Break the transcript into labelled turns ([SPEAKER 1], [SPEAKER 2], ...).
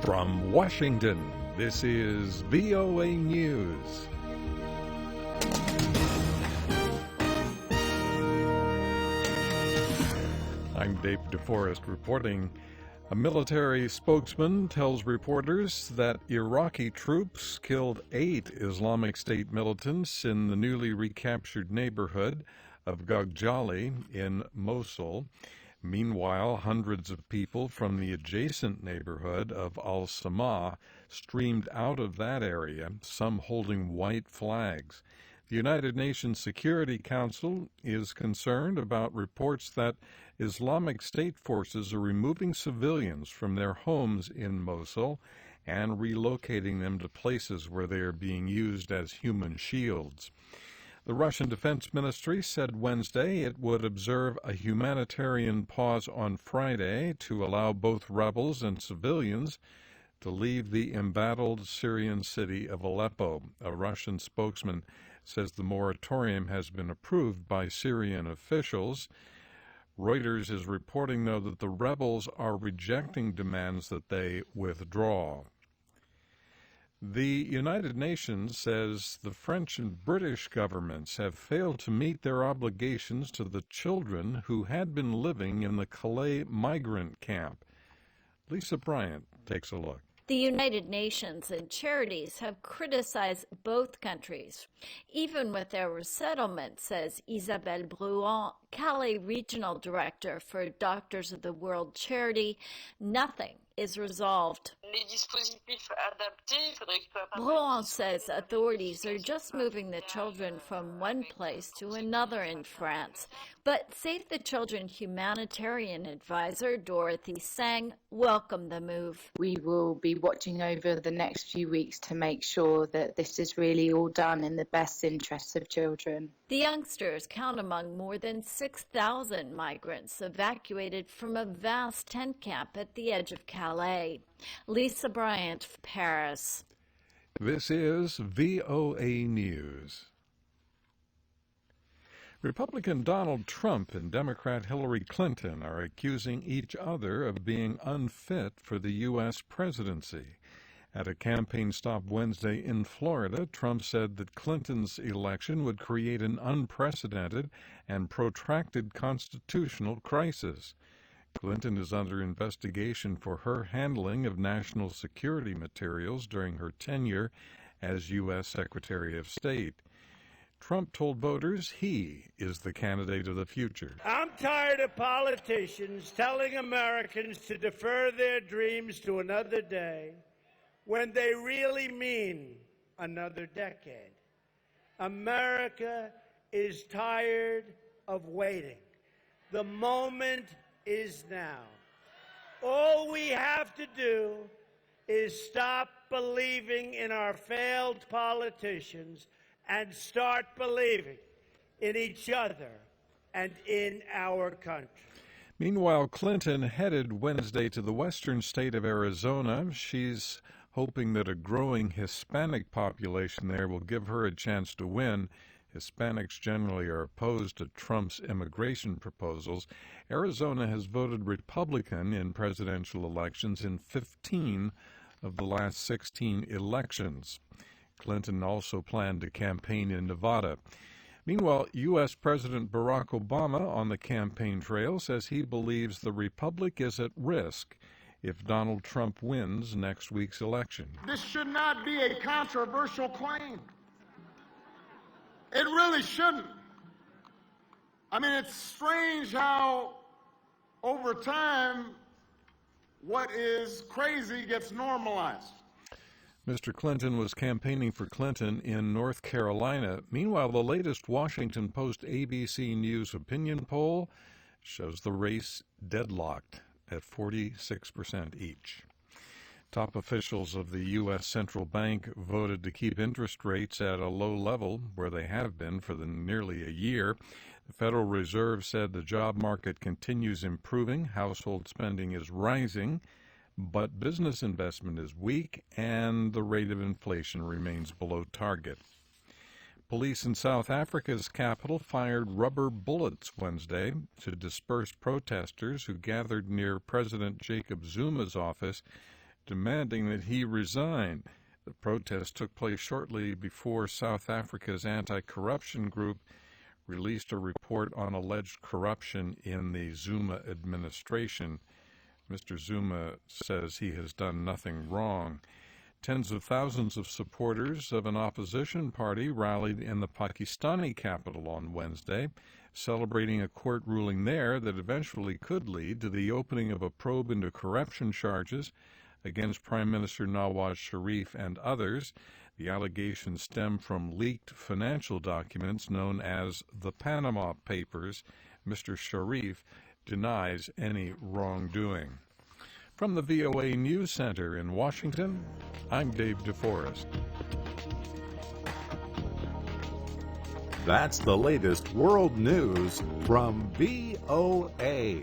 [SPEAKER 1] From Washington, this is VOA News. I'm David DeForest reporting. A military spokesman tells reporters that Iraqi troops killed 8 Islamic State militants in the newly recaptured neighborhood of Gogjali in Mosul. Meanwhile, hundreds of people from the adjacent neighborhood of al-Samah streamed out of that area, some holding white flags. The United Nations Security Council is concerned about reports that Islamic State forces are removing civilians from their homes in Mosul and relocating them to places where they are being used as human shields. The Russian Defense Ministry said Wednesday it would observe a humanitarian pause on Friday to allow both rebels and civilians to leave the embattled Syrian city of Aleppo. A Russian spokesman says the moratorium has been approved by Syrian officials. Reuters is reporting, though, that the rebels are rejecting demands that they withdraw. The United Nations says the French and British governments have failed to meet their obligations to the children who had been living in the Calais migrant camp. Lisa Bryant takes a look.
[SPEAKER 2] The United Nations and charities have criticized both countries, even with their resettlement, says Isabelle Bruant, Calais Regional Director for Doctors of the World charity. Nothing is resolved. Bruant says authorities are just moving the children from one place to another in France. But Save the Children humanitarian advisor Dorothy Sang welcomed the move.
[SPEAKER 3] We will be watching over the next few weeks to make sure that this is really all done in the best interests of children.
[SPEAKER 2] The youngsters count among more than 6,000 migrants evacuated from a vast tent camp at the edge of Calais. Lisa Bryant, Paris.
[SPEAKER 1] This is VOA News. Republican Donald Trump and Democrat Hillary Clinton are accusing each other of being unfit for the U.S. presidency. At a campaign stop Wednesday in Florida, Trump said that Clinton's election would create an unprecedented and protracted constitutional crisis. Clinton is under investigation for her handling of national security materials during her tenure as U.S. Secretary of State. Trump told voters he is the candidate of the future.
[SPEAKER 4] I'm tired of politicians telling Americans to defer their dreams to another day when they really mean another decade. America is tired of waiting. The moment is now. All we have to do is stop believing in our failed politicians and start believing in each other and in our country.
[SPEAKER 1] Meanwhile, Clinton headed Wednesday to the western state of Arizona. She's hoping that a growing Hispanic population there will give her a chance to win. Hispanics generally are opposed to Trump's immigration proposals. Arizona has voted Republican in presidential elections in 15 of the last 16 elections. Clinton also planned to campaign in Nevada. Meanwhile, U.S. President Barack Obama on the campaign trail says he believes the republic is at risk if Donald Trump wins next week's election.
[SPEAKER 5] This should not be a controversial claim. It really shouldn't. I mean, it's strange how over time what is crazy gets normalized.
[SPEAKER 1] Mr. Clinton was campaigning for Clinton in North Carolina. Meanwhile, the latest Washington Post ABC News opinion poll shows the race deadlocked at 46% each. Top officials of the U.S. Central Bank voted to keep interest rates at a low level where they have been for nearly a year. The Federal Reserve said the job market continues improving, household spending is rising, but business investment is weak and the rate of inflation remains below target. Police in South Africa's capital fired rubber bullets Wednesday to disperse protesters who gathered near President Jacob Zuma's office demanding that he resign. The protest took place shortly before South Africa's anti-corruption group released a report on alleged corruption in the Zuma administration. Mr. Zuma says he has done nothing wrong. Tens of thousands of supporters of an opposition party rallied in the Pakistani capital on Wednesday, celebrating a court ruling there that eventually could lead to the opening of a probe into corruption charges against Prime Minister Nawaz Sharif and others. The allegations stem from leaked financial documents known as the Panama Papers. Mr. Sharif denies any wrongdoing. From the VOA News Center in Washington, I'm Dave DeForest.
[SPEAKER 6] That's the latest world news from VOA.